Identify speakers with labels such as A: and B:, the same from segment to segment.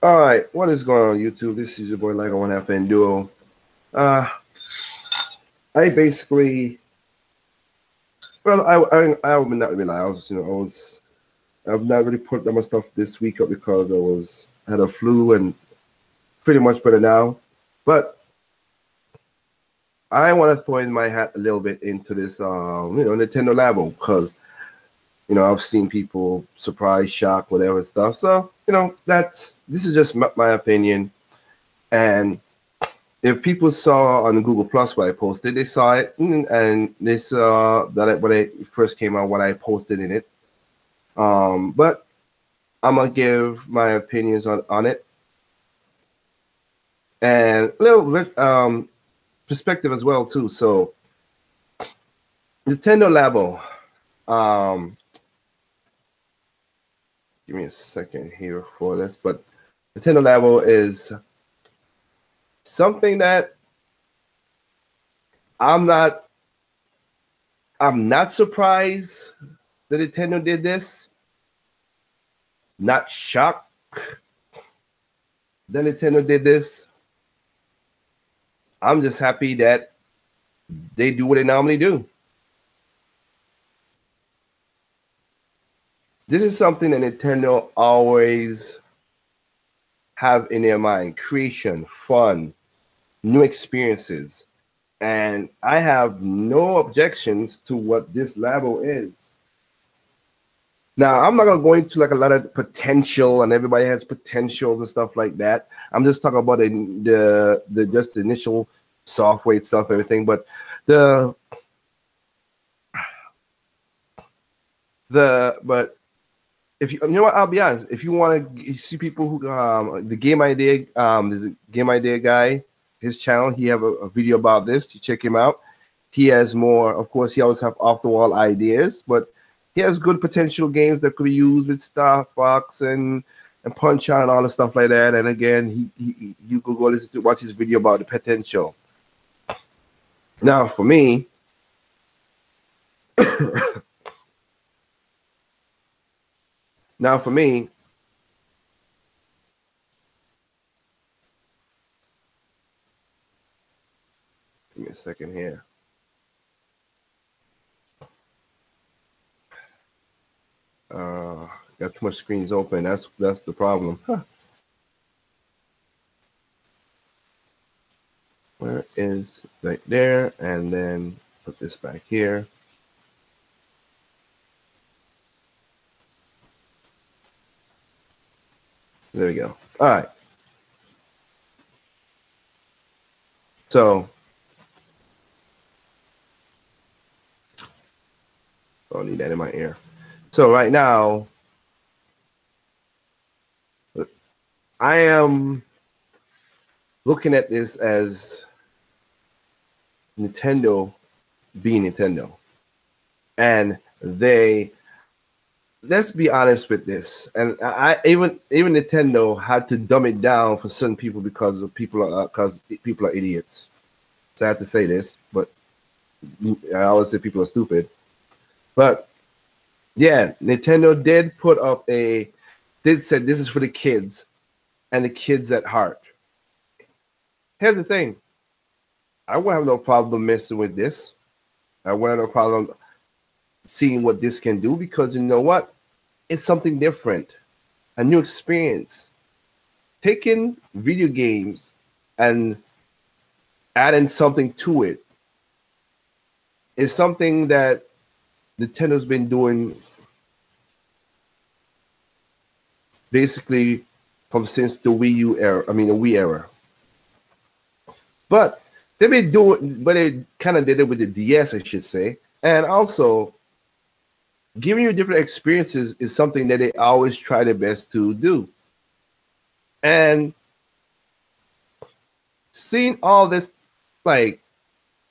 A: All right, what is going on YouTube? This is your boy Like One Half and Duo. Uh, I basically, well, I would not really lie. I've not really put that much stuff this week up because I had a flu and pretty much better now. But I want to throw in my hat a little bit into this, Nintendo Labo because I've seen people surprise, shock, whatever stuff. So this is just my opinion. And if people saw on Google Plus what I posted, they saw it and they saw that when it first came out, what I posted in it. But I'm gonna give my opinions on it and a little bit perspective as well too. So Nintendo Labo. Give me a second here for this, but Nintendo Labo is something that I'm not surprised that Nintendo did this. Not shocked that Nintendo did this. I'm just happy that they do what they normally do. This is something that Nintendo always have in their mind: creation, fun, new experiences. And I have no objections to what this Labo is. Now, I'm not going to go into like a lot of potential, and everybody has potentials and stuff like that. I'm just talking about the just the initial software itself, everything. But if you know what, I'll be honest. If you want to see people who the Game Idea, there's a Game Idea guy, his channel. He have a video about this. You check him out. He has more. Of course, he always have off the wall ideas, but he has good potential games that could be used with Star Fox and Punch Out and all the stuff like that. And again, you could go listen to watch his video about the potential. Now, for me. Now, for me, give me a second here. Got too much screens open. That's the problem. Huh. Where is right there? And then put this back here. There we go. All right. So, I don't need that in my ear. So right now, I am looking at this as Nintendo being Nintendo. And let's be honest with this. And even Nintendo had to dumb it down for certain people because people are idiots. So I have to say this, but I always say people are stupid. But yeah, Nintendo did say this is for the kids and the kids at heart. Here's the thing. I won't have no problem messing with this. I won't have no problem seeing what this can do because you know what? It's something different, a new experience. Taking video games and adding something to it is something that Nintendo's been doing basically since the Wii U era. I mean, the Wii era. But they kind of did it with the DS, I should say. And also, giving you different experiences is something that they always try their best to do. And seeing all this, like,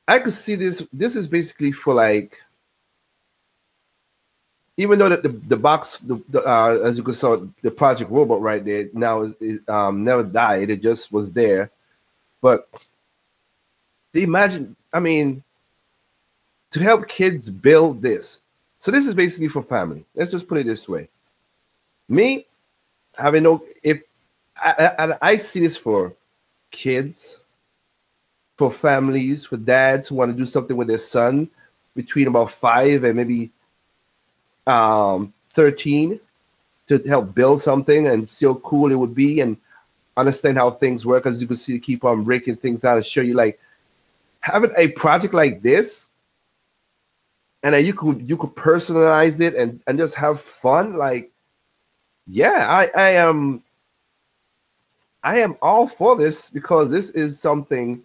A: I could see this. This is basically for like, even though the box, as you could saw, the Project Robot right there now is never died. It just was there. But imagine, I mean, to help kids build this. So this is basically for family. Let's just put it this way. Me, having no, if I see this for kids, for families, for dads who want to do something with their son between about 5 and maybe 13 to help build something and see how cool it would be and understand how things work. As you can see, keep on breaking things down and show you like having a project like this, and then you could personalize it and just have fun. Like, yeah, I am all for this because this is something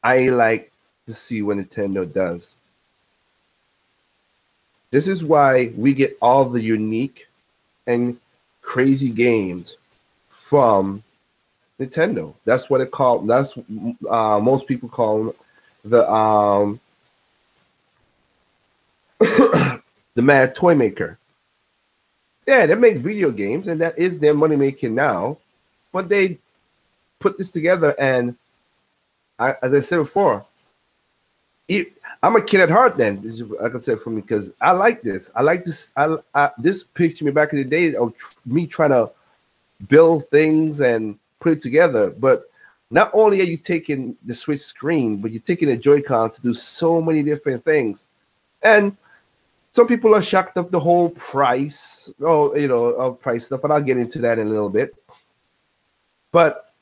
A: I like to see what Nintendo does. This is why we get all the unique and crazy games from Nintendo. That's what it called. That's most people call the the Mad Toy Maker. Yeah, they make video games, and that is their money making now. But they put this together, and as I said before, I'm a kid at heart. Then, like I said, for me, because I like this. I like this. This picture me back in the days of me trying to build things and put it together. But not only are you taking the Switch screen, but you're taking the Joy-Cons to do so many different things. And some people are shocked of the whole price, of price stuff, and I'll get into that in a little bit. But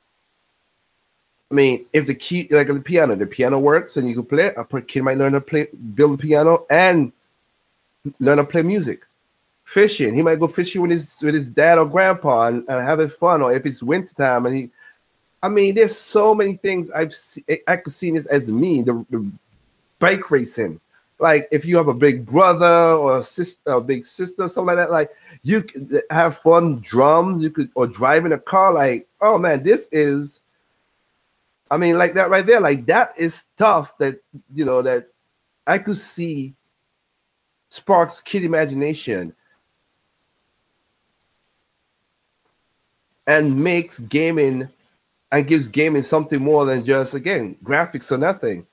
A: I mean, if the key, like the piano works and you can play, a kid might learn to build a piano and learn to play music. Fishing, he might go fishing with his dad or grandpa and having fun. Or if it's wintertime and there's so many things I could see this as me, the bike racing. Like if you have a big brother or a big sister, something like that, like you could have fun, drums, or driving a car. Like, oh man, this is, like that right there, like that is stuff that, that I could see sparks kid imagination and makes gaming and gives gaming something more than just, again, graphics or nothing.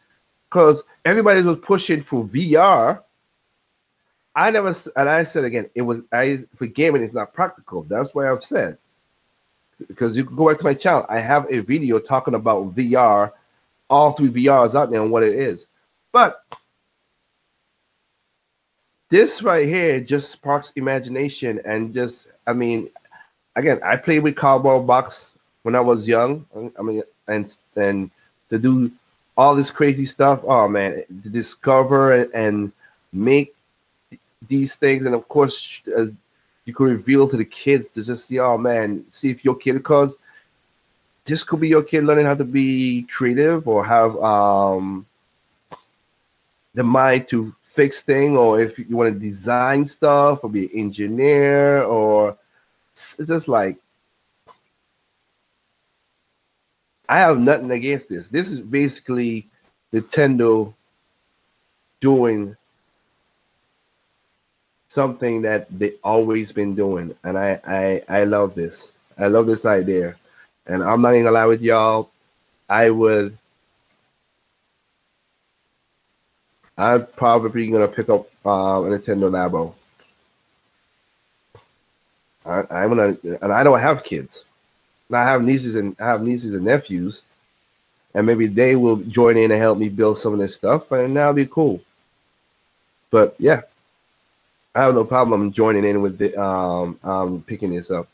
A: Because everybody was pushing for VR. And I said again, for gaming, it's not practical. That's why I've said. Because you can go back to my channel. I have a video talking about VR, all 3 VRs out there and what it is. But this right here just sparks imagination and just, again, I played with cardboard box when I was young. And to do all this crazy stuff. Oh man, to discover and make these things, and of course, as you could reveal to the kids to just see, oh man, see if your kid, because this could be your kid learning how to be creative or have the mind to fix things, or if you want to design stuff or be an engineer, or just like, I have nothing against this. This is basically Nintendo doing something that they always been doing, and I love this. I love this idea, and I'm not even gonna lie with y'all. I'm probably gonna pick up a Nintendo Labo. I'm gonna, and I don't have kids. I have nieces and nephews, and maybe they will join in and help me build some of this stuff, and that'll be cool. But yeah, I have no problem joining in with the picking this up.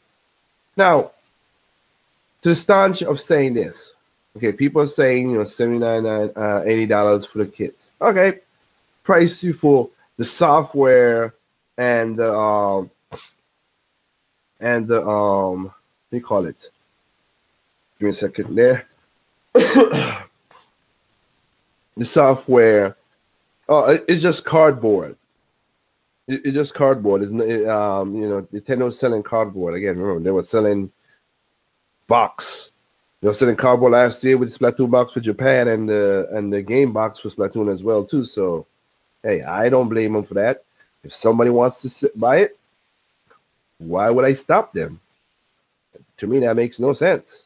A: Now, to the staunch of saying this, okay, people are saying $79, $80 for the kits. Okay, price you for the software and the what do you call it? Give me a second there. The software, it's just cardboard. It's just cardboard. It's Nintendo's selling cardboard. Again, remember, they were selling box. They were selling cardboard last year with the Splatoon box for Japan and the game box for Splatoon as well too. So, hey, I don't blame them for that. If somebody wants to buy it, why would I stop them? To me, that makes no sense.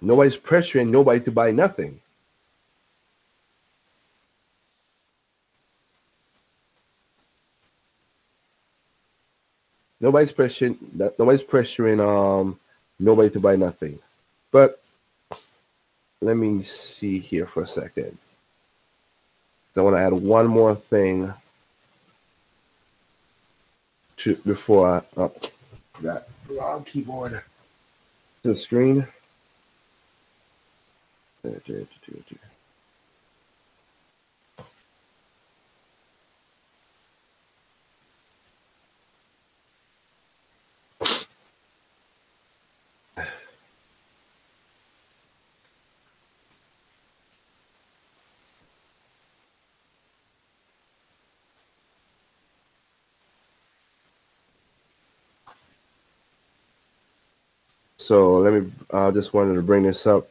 A: Nobody's pressuring nobody to buy nothing. Nobody's pressuring nobody to buy nothing. But let me see here for a second. So I want to add one more thing to before I that wrong keyboard to the screen. So let me. I just wanted to bring this up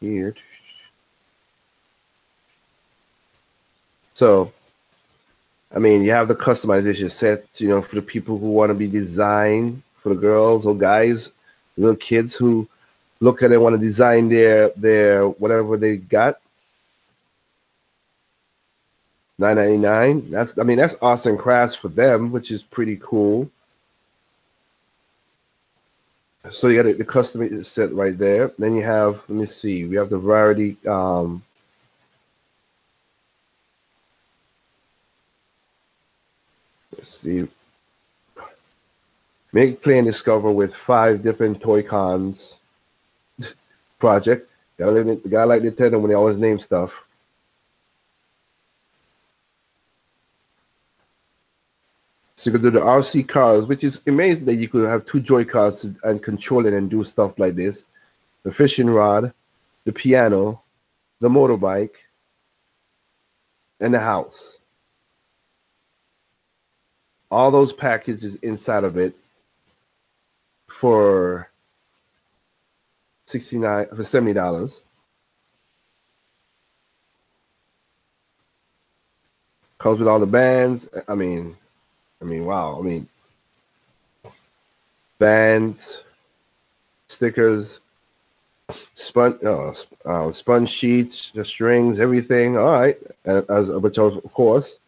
A: here. So, I mean, you have the customization set, for the people who want to be designed, for the girls or guys, little kids who look at it, want to design their whatever they got. $9.99. That's arts and crafts for them, which is pretty cool. So you got the custom set right there. Then you have, let me see, we have the variety. Let's see. Make, play, and discover with 5 different Toy Cons project. The guy like Nintendo when they always name stuff. So you could do the RC cars, which is amazing that you could have 2 Joy-Cons and control it and do stuff like this. The fishing rod, the piano, the motorbike, and the house. All those packages inside of it for $70. Comes with all the bands. Wow. Bands, stickers, sponge sheets, the strings, everything. All right, which of course,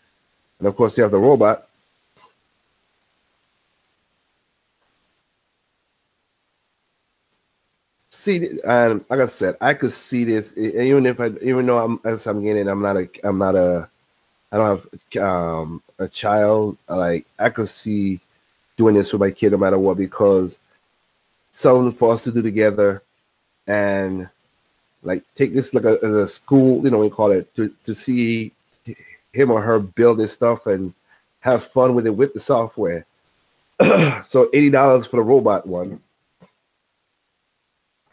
A: and of course you have the robot. See, and like I said, I could see this even though as I'm getting, I don't have a child. Like, I could see doing this with my kid no matter what, because something for us to do together and like take this like as a school, we call it, to see him or her build this stuff and have fun with it with the software. So $80 for the robot one.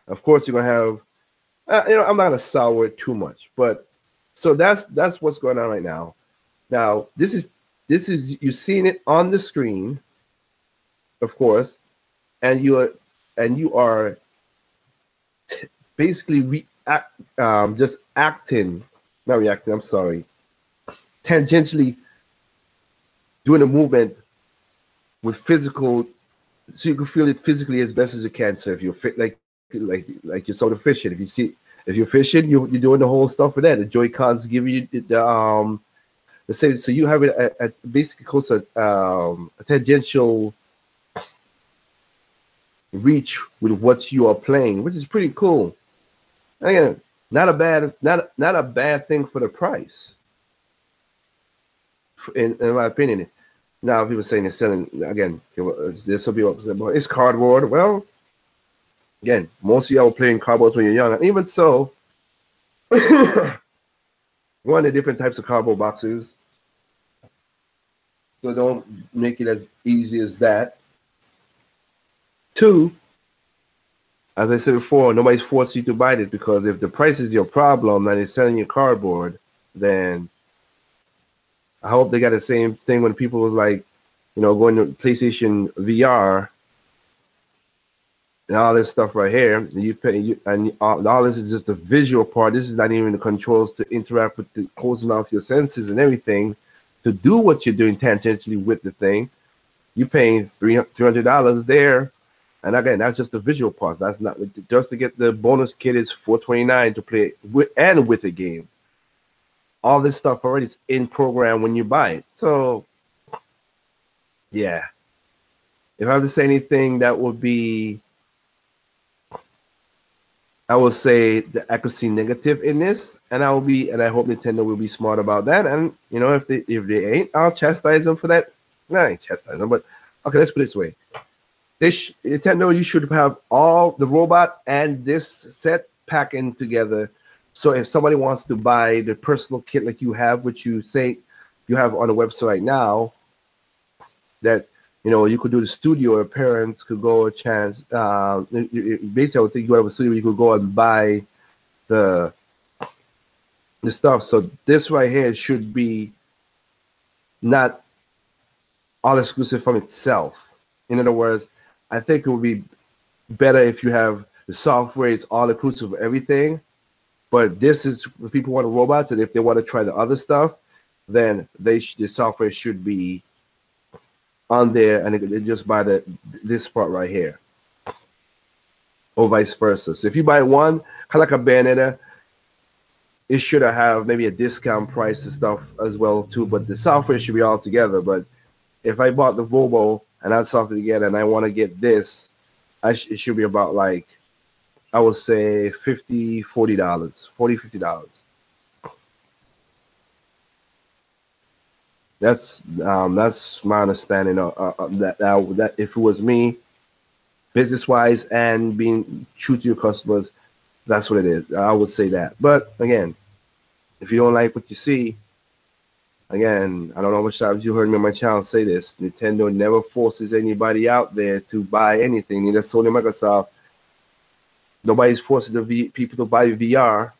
A: Of course, you're gonna have, I'm not gonna sour it too much, but so that's what's going on right now. Now, this is you're seeing it on the screen, of course, and you are basically just acting, not reacting. I'm sorry, tangentially doing a movement with physical, so you can feel it physically as best as you can. So if you're fit, like you're sort of fishing, if you're fishing, you're doing the whole stuff for that. The Joy-Cons give you the same, so you have it at basically close to a tangential reach with what you are playing, which is pretty cool. Again, not a bad thing for the price, in my opinion. Now, people saying they're selling, again, there's some people saying, well, it's cardboard. Well, again, most of y'all were playing cardboard when you're young. And even so, one of the different types of cardboard boxes. So don't make it as easy as that. 2, as I said before, nobody's forcing you to buy this, because if the price is your problem and they're selling you cardboard, then I hope they got the same thing when people was like, going to PlayStation VR and all this stuff right here. And all this is just the visual part. This is not even the controls to interact with the closing off your senses and everything to do what you're doing tangentially with the thing. You're paying $300 there. And again, that's just the visual part. That's not just to get the bonus kit is $429 to play with the game. All this stuff already is in program when you buy it. So, yeah, if I have to say anything, that would be, I will say that I could see negative in this, and I hope Nintendo will be smart about that. And you know, if they ain't, I'll chastise them for that. No, I ain't chastise them, but okay, let's put it this way: Nintendo, you should have all the robot and this set packing together. So if somebody wants to buy the personal kit like you have, which you say you have on the website right now, that you know you could do the studio, or parents could go a chance. Basically, I would think you have a studio, you could go and buy the the stuff. So this right here should be not all exclusive from itself. In other words, I think it would be better if you have the software is all inclusive of everything. But this is for people who want robots, and if they want to try the other stuff, then the software should be on there, and they just buy this part right here, or vice versa. So if you buy one, kind of like a Bayonetta, it should have maybe a discount price and stuff as well too. But the software should be all together. But if I bought the Volvo and I software together, and I want to get this, it should be about like, I would say $50, $40, $50. That's my understanding of that if it was me, business wise and being true to your customers, that's what it is. I would say that. But again, if you don't like what you see, again, I don't know how much times you heard me on my channel say this: Nintendo never forces anybody out there to buy anything. Neither Sony, Microsoft. Nobody's forcing people to buy VR.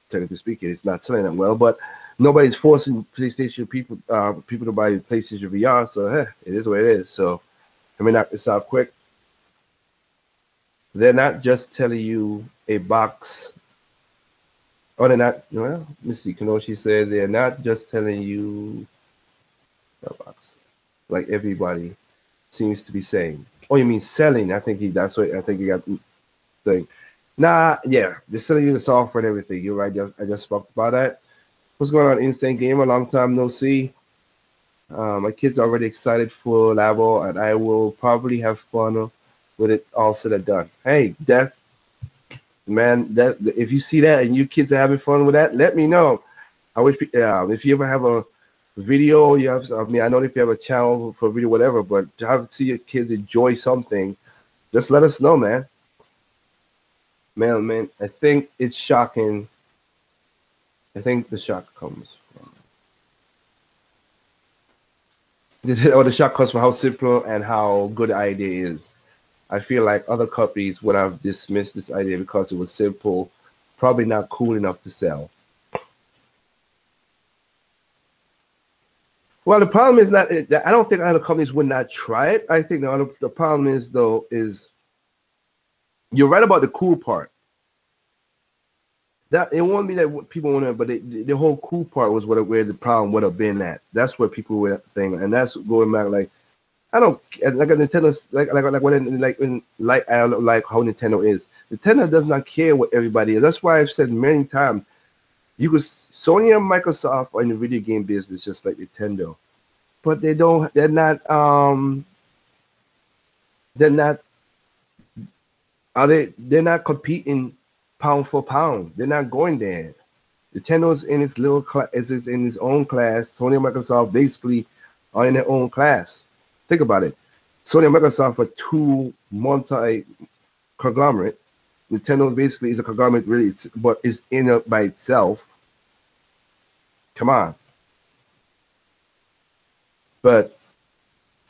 A: Technically speaking, it's not selling that well, but nobody's forcing PlayStation people to buy PlayStation VR. So it is what it is. So let me knock this out quick. They're not just telling you a box. Oh, they're not. Well, let me see. Kenoshi said they're not just telling you a box, like everybody seems to be saying. Oh, you mean selling? I think that's what I think he got thing. Nah, yeah, they're selling you the software and everything. You're right. I just spoke about that. What's going on, Instant Gamer? Long time no see. My kids are already excited for Labo, and I will probably have fun with it all said and done. Hey, man, if you see that and your kids are having fun with that, let me know. I wish if you ever have a video, I know if you have a channel for a video, whatever, but to have to see your kids enjoy something, just let us know, man. Man, I think it's shocking. I think the shock comes from the shock comes from how simple and how good the idea is. I feel like other companies would have dismissed this idea because it was simple, probably not cool enough to sell. Well, the problem is not. I don't think other companies would not try it. I think the problem is though is you're right about the cool part. That it won't be that people want to, but the whole cool part was where the problem would have been at. That's where people were thinking, and that's going back like I don't like a Nintendo I don't like how Nintendo is. Nintendo does not care what everybody is. That's why I've said many times, you could Sony and Microsoft are in the video game business just like Nintendo, but they don't. They're not. They're not. Are they? They're not competing pound for pound. They're not going there. Nintendo's in its little class, is in its own class. Sony and Microsoft basically are in their own class. Think about it. Sony and Microsoft are two multi-conglomerate. Nintendo basically is a conglomerate, really, but is in it by itself. Come on. But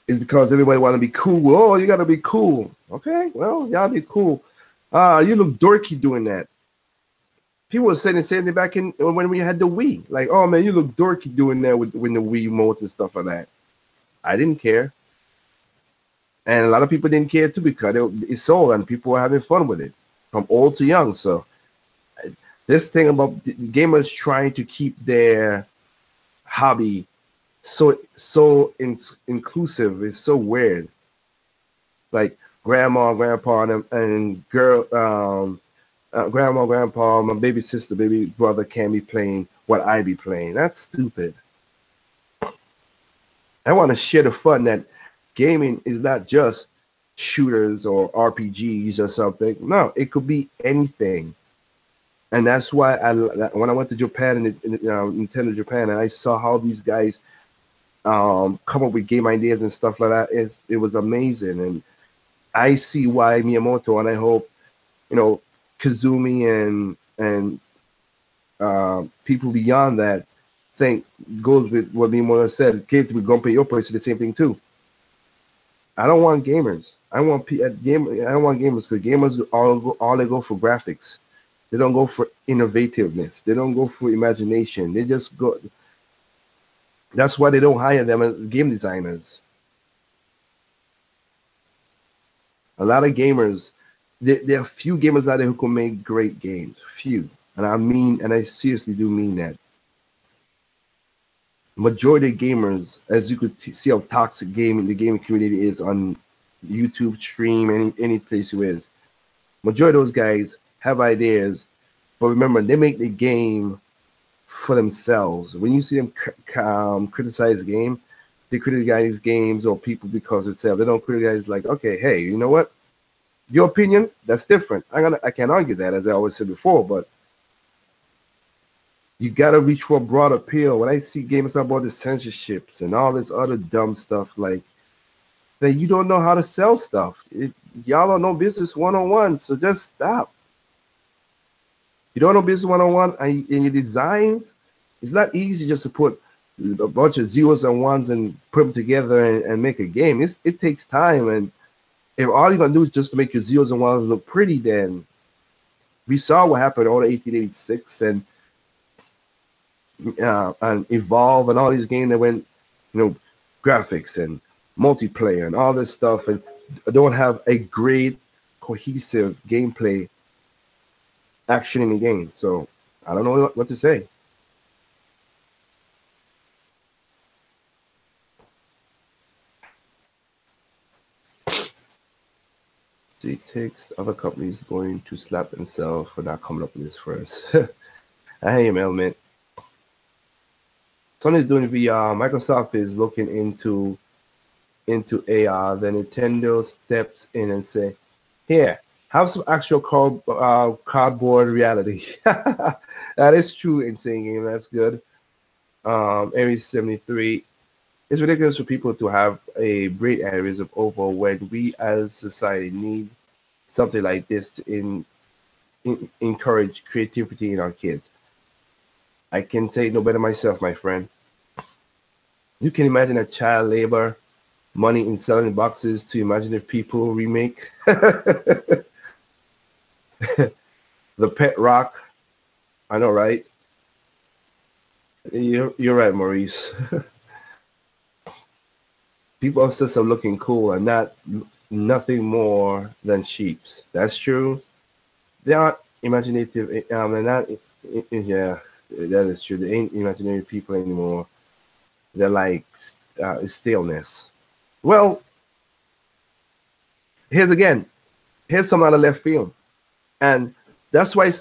A: it's because everybody want to be cool. Oh, you got to be cool. Okay, well, y'all be cool. You look dorky doing that. People were saying the same thing back in when we had the Wii. Like, oh man, you look dorky doing that with the Wii remote and stuff like that. I didn't care, and a lot of people didn't care too because it's sold and people were having fun with it, from old to young. So this thing about gamers trying to keep their hobby so inclusive is so weird. Like grandma, grandpa, and grandma, grandpa, my baby sister, baby brother can't be playing what I be playing. That's stupid. I want to share the fun that gaming is not just shooters or RPGs or something. No, it could be anything. And that's why when I went to Japan and Nintendo Japan, and I saw how these guys come up with game ideas and stuff like that, it was amazing. And I see why Miyamoto, and I hope, Kazumi and people beyond that think goes with what Miyamoto said. Kid with Gunpei Yokoi said the same thing too. I don't want gamers. I don't want gamers because gamers all they go for graphics. They don't go for innovativeness. They don't go for imagination. They just go. That's why they don't hire them as game designers. A lot of gamers, there are few gamers out there who can make great games. Few. And I seriously do mean that. Majority of gamers, as you could see how toxic the gaming community is on YouTube stream, any place you is. Majority of those guys have ideas, but remember, they make the game for themselves. When you see them criticize the game, they criticize games or people because itself. They don't criticize like, okay, hey, you know what? Your opinion, that's different. I can't argue that, as I always said before, but you gotta reach for a broad appeal. When I see gamers talk about the censorships and all this other dumb stuff, like that, you don't know how to sell stuff. Y'all don't know business 101, so just stop. You don't know business 101 in your designs. It's not easy just to put a bunch of zeros and ones and put them together and make a game. It takes time, and if all you're gonna do is just to make your zeros and ones look pretty, then we saw what happened in 1886 and Evolve and all these games that went, graphics and multiplayer and all this stuff, and don't have a great cohesive gameplay action in the game. So I don't know what to say. See, it takes other companies going to slap themselves for not coming up with this first. I hear you, man. Sony's doing VR. Microsoft is looking into AR. Then Nintendo steps in and say, "Here, have some actual cardboard reality." That is true. Insane game. That's good. Area 73. It's ridiculous for people to have a great areas of over when we as society need something like this to encourage creativity in our kids. I can say no better myself, my friend. You can imagine a child labor money in selling boxes to imaginative people remake. The Pet Rock. I know, right? You're right, Maurice. People obsessed with looking cool and nothing more than sheeps. That's true. They aren't imaginative. They're not. Yeah, that is true. They ain't imaginative people anymore. They're like stillness. Well, here's some out of left field, and that's why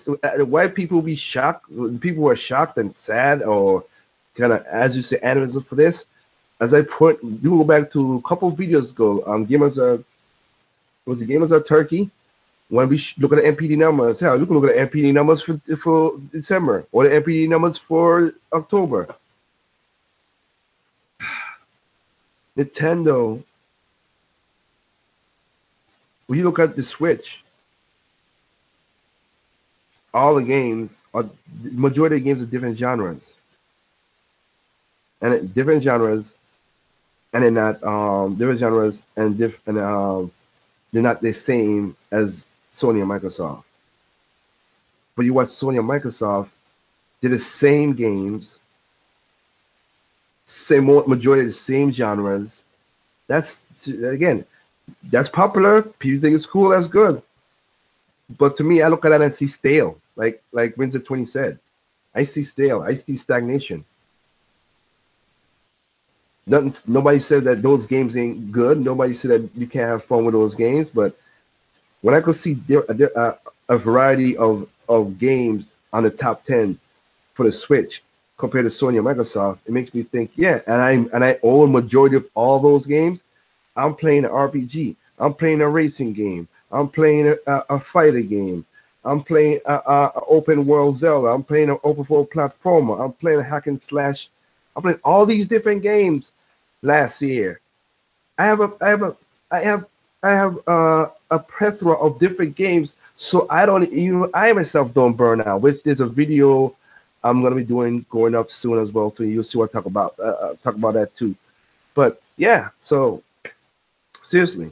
A: people be shocked. People were shocked and sad, or kind of, as you say, animism for this. As you go back to a couple of videos ago, Gamers Are Turkey. When we look at the MPD numbers, hell, you can look at the MPD numbers for December or the MPD numbers for October. Nintendo, when you look at the Switch, all the games the majority of the games are different genres, and different genres, and they're not different genres, and they're not the same as Sony and Microsoft. But you watch Sony and Microsoft, they're the same games, majority of the same genres. That's popular. People think it's cool. That's good. But to me, I look at that and see stale. Like Winsor 20 said, I see stale. I see stagnation. Nobody said that those games ain't good. Nobody said that you can't have fun with those games. But when I could see a variety of games on the top 10 for the Switch compared to Sony and Microsoft, it makes me think, yeah. And I own majority of all those games. I'm playing an RPG. I'm playing a racing game. I'm playing a fighter game. I'm playing a open world Zelda. I'm playing an open world platformer. I'm playing a hack and slash. I'm playing all these different games last year. I have a I have a I have I have a plethora of different games, so I don't even I myself don't burn out. Which there's a video I'm gonna be doing going up soon as well too. You'll see what I talk about that too. But yeah, so seriously,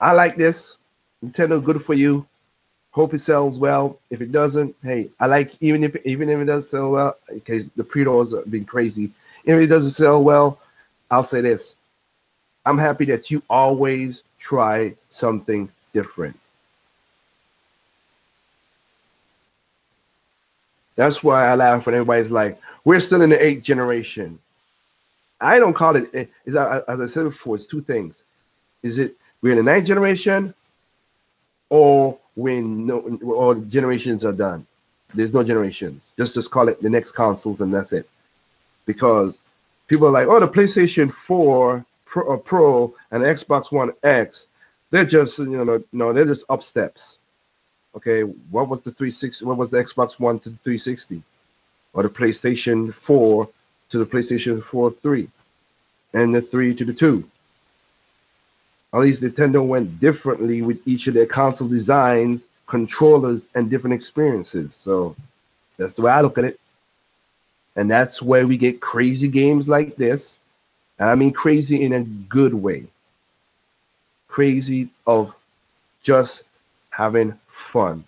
A: I like this. Nintendo, good for you. Hope it sells well. If it doesn't, hey, I like even if it doesn't sell well, because the pre-orders have been crazy. If it doesn't sell well, I'll say this: I'm happy that you always try something different. That's why I laugh when everybody's like, "We're still in the eighth generation." I don't call it. As I said before, it's two things. Is it we're in the ninth generation, or when no, or generations are done? There's no generations. Just call it the next consoles, and that's it. Because people are like, "Oh, the PlayStation 4 Pro and the Xbox One X, they're just no, they're just up steps." Okay, what was the 360? What was the Xbox One to the 360, or the PlayStation 4 to the PlayStation 4 3, and the 3 to the 2? At least Nintendo went differently with each of their console designs, controllers, and different experiences. So that's the way I look at it. And that's where we get crazy games like this. And I mean crazy in a good way. Crazy of just having fun.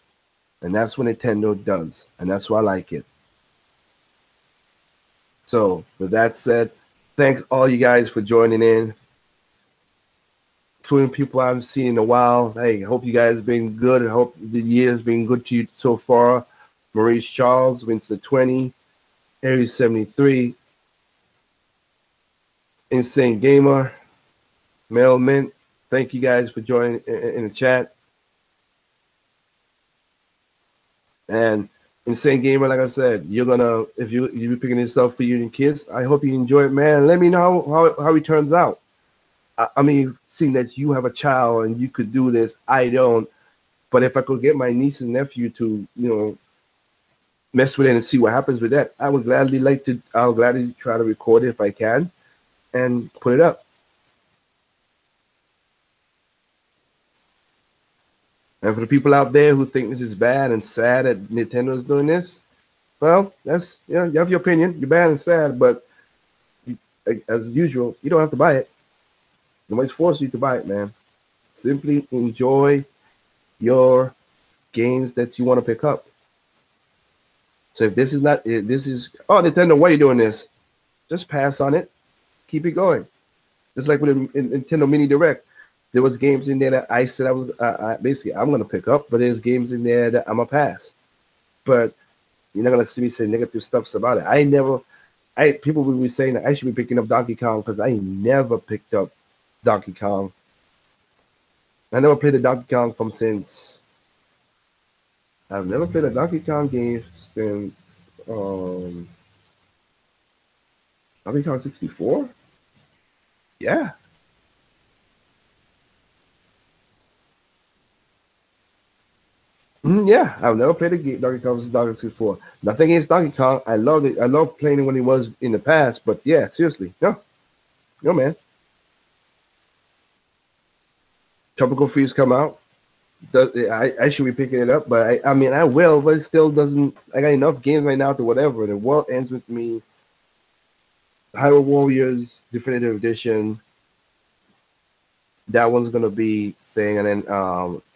A: And that's what Nintendo does. And that's why I like it. So with that said, thanks all you guys for joining in. Including people I haven't seen in a while. Hey, hope you guys have been good. I hope the year has been good to you so far. Maurice Charles, Winston 20, Aries 73, Insane Gamer, Mel Mint. Thank you guys for joining in the chat. And Insane Gamer, like I said, you're gonna if you're picking this up for you and your kids, I hope you enjoy it, man. Let me know how it turns out. I mean, seeing that you have a child and you could do this, I don't. But if I could get my niece and nephew to, mess with it and see what happens with that, I would gladly I'll gladly try to record it if I can and put it up. And for the people out there who think this is bad and sad that Nintendo is doing this, well, that's, you have your opinion. You're bad and sad, but as usual, you don't have to buy it. Nobody's forcing you to buy it, man. Simply enjoy your games that you want to pick up. So if this is oh, Nintendo, why are you doing this? Just pass on it. Keep it going. Just like with a Nintendo Mini Direct, there was games in there that I said I was basically I'm gonna pick up, but there's games in there that I'm gonna pass. But you're not gonna see me say negative stuff about it. People will be saying that I should be picking up Donkey Kong because I never picked up Donkey Kong. I never played a Donkey Kong since. I've never played a Donkey Kong game since Donkey Kong 64. Yeah. Yeah, I've never played a game Donkey Kong since Donkey 64. Nothing against Donkey Kong. I loved it. I loved playing it when it was in the past. But yeah, seriously, no, man. Tropical Freeze come out. I should be picking it up, but I mean I will, but it still doesn't. I got enough games right now to whatever. The world ends with me. Hyrule Warriors Definitive Edition. That one's gonna be thing, and then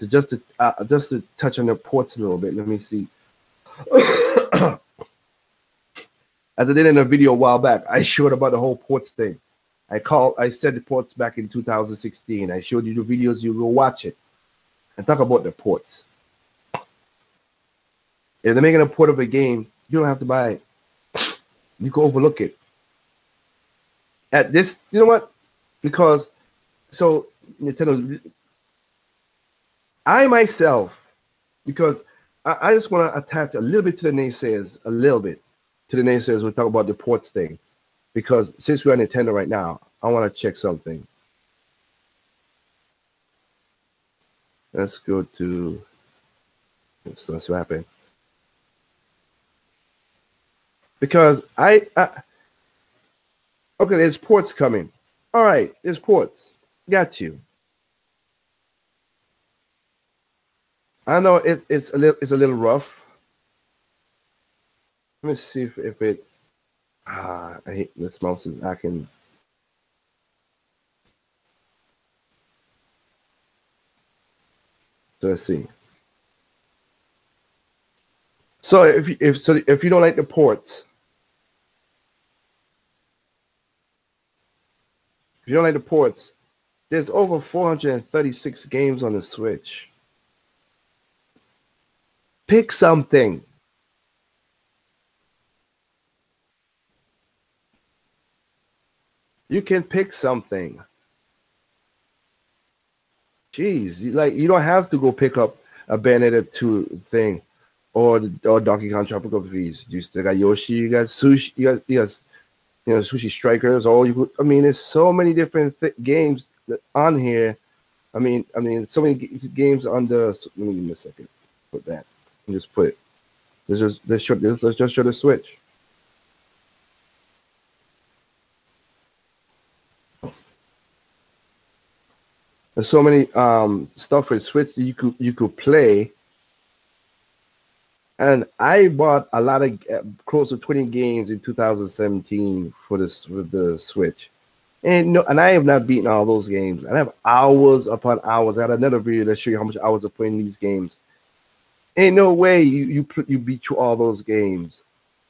A: just to touch on the ports a little bit. Let me see. As I did in a video a while back, I showed about the whole ports thing. I said the ports back in 2016. I showed you the videos. You go watch it and talk about the ports. If they're making a port of a game, you don't have to buy it. You can overlook it. At this, you know what? Because so Nintendo, I myself, because I just want to attach a little bit to the naysayers, we talk about the ports thing. Because since we're on Nintendo right now, I want to check something. Let's go to. Let's wrap it. Because okay, there's ports coming. All right, there's ports. Got you. I know it's a little rough. Let me see if it. I hate this mouse is acting. So let's see. So if you don't like the ports, if you don't like the ports, there's over 436 games on the Switch. Pick something. You can pick something. Jeez, like you don't have to go pick up a Bayonetta 2 thing or Donkey Kong Tropical Freeze. You still got Yoshi, you got Sushi, you know, Sushi Strikers. I mean, there's so many different games on here. I mean, so many games on the. Let me give me a second. Put that. And just put it. Let's just show the Switch. There's so many stuff for the Switch that you could play. And I bought a lot of close to 20 games in 2017 for the Switch. And I have not beaten all those games. I have hours upon hours. I had another video to show you how much hours of playing these games. Ain't no way you beat through all those games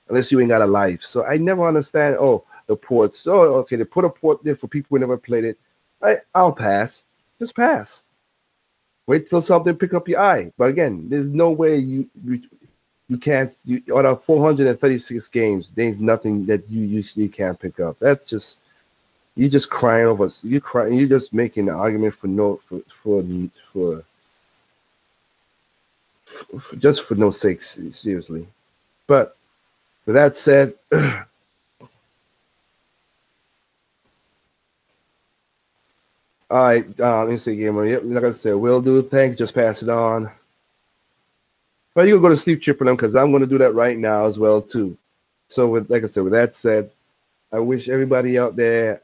A: unless you ain't got a life. So I never understand. Oh, the ports. Oh, okay, they put a port there for people who never played it. I'll pass. Just pass. Wait till something pick up your eye. But again, there's no way you can't. Out of 436 games, there's nothing that you usually can't pick up. That's just you just crying over. You're just making an argument for just for no sake, seriously. But with that said, all right, Instant Gamer. Yep, like I said, will do. Thanks. Just pass it on. But you can go to sleep tripping them because I'm going to do that right now as well too. So like I said, with that said, I wish everybody out there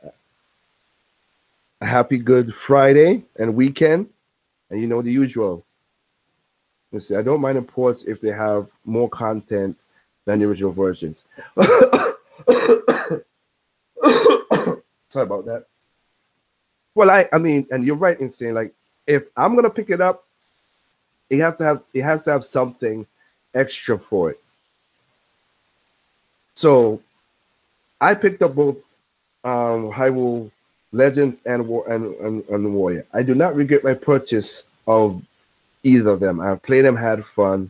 A: a happy Good Friday and weekend, and you know the usual. You see, I don't mind imports if they have more content than the original versions. Sorry about that. Well, I mean, and you're right in saying, like, if I'm gonna pick it up, it has to have something extra for it. So I picked up both Hyrule Legends and Warrior. I do not regret my purchase of either of them. I played them, had fun.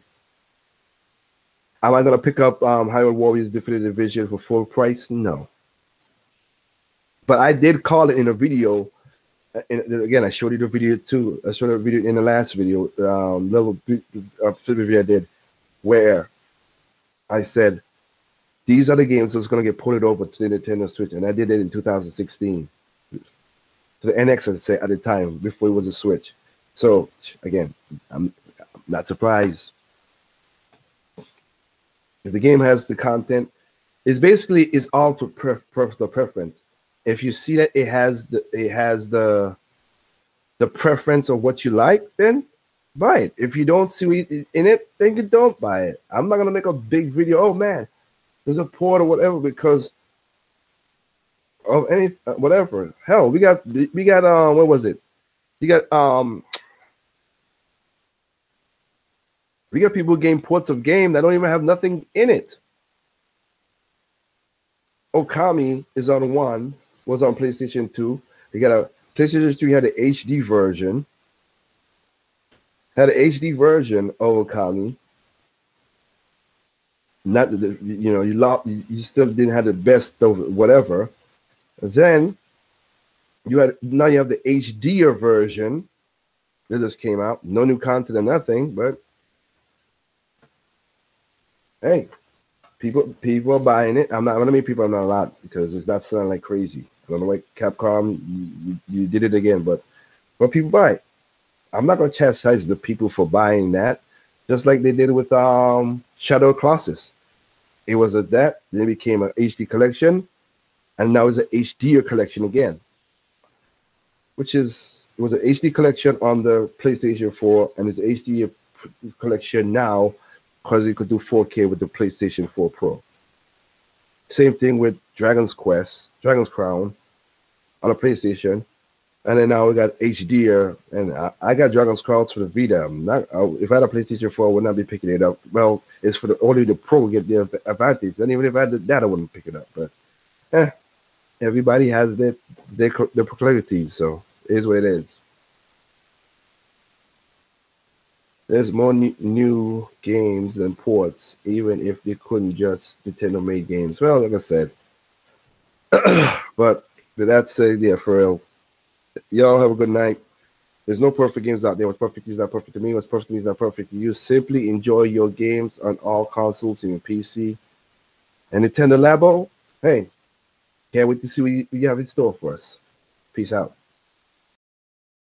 A: Am I gonna pick up Hyrule Warriors Definitive Edition for full price? No. But I did call it in a video. And again, I showed you the video too. I showed a video in the last video, video I did, where I said these are the games that's going to get ported over to the Nintendo Switch, and I did it in 2016 to the NX, as I say, at the time before it was a Switch. So again, I'm not surprised if the game has the content. It's basically all to personal preference. If you see that it has the preference of what you like, then buy it. If you don't see it in it, then you don't buy it. I'm not gonna make a big video. Oh man, there's a port or whatever because of any whatever. Hell, we got what was it? We got people getting ports of game that don't even have nothing in it. Okami is on one. Was on PlayStation 2. They got a PlayStation 3 had an HD version. Had an HD version of Okami. Not the, you still didn't have the best of whatever. Then you have the HDer version that just came out. No new content or nothing, but hey, people are buying it. I'm not gonna mean people are not a lot because it's not selling like crazy. I don't know why Capcom you did it again, but people buy it. I'm not gonna chastise the people for buying that, just like they did with Shadow Colossus. It was a that, then it became an HD collection, and now it's an HDer collection again, which is it was an HD collection on the PlayStation 4, and it's an HD collection now because you could do 4K with the PlayStation 4 Pro. Same thing with Dragon's Crown on a PlayStation, and then now we got HDer, and I got Dragon's Crown for the Vita. I'm not, if I had a PlayStation 4, I would not be picking it up. Well, it's for only the Pro get the advantage, and even if I had that, I wouldn't pick it up. But everybody has their proclivities, so it is what it is. There's more new games than ports, even if they couldn't just Nintendo made games. Well, like I said, but with that said, yeah, for real, y'all have a good night. There's no perfect games out there. What's perfect to you is not perfect to me. What's perfect to me is not perfect to you. Simply enjoy your games on all consoles, even PC. And Nintendo Labo, hey, can't wait to see what you have in store for us. Peace out.